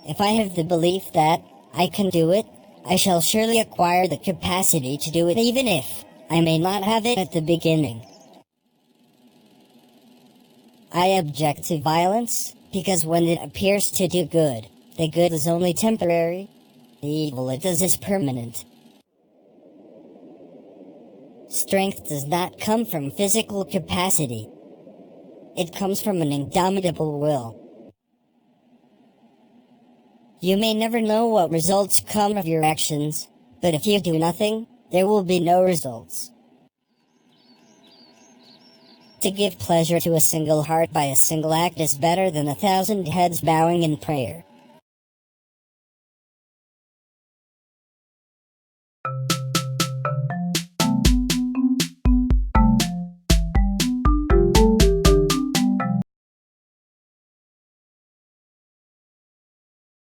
If I have the belief that I can do it, I shall surely acquire the capacity to do it even if I may not have it at the beginning. I object to violence, because when it appears to do good, the good is only temporary, the evil it does is permanent. Strength does not come from physical capacity. It comes from an indomitable will. You may never know what results come of your actions, but if you do nothing, there will be no results. To give pleasure to a single heart by a single act is better than 1,000 heads bowing in prayer.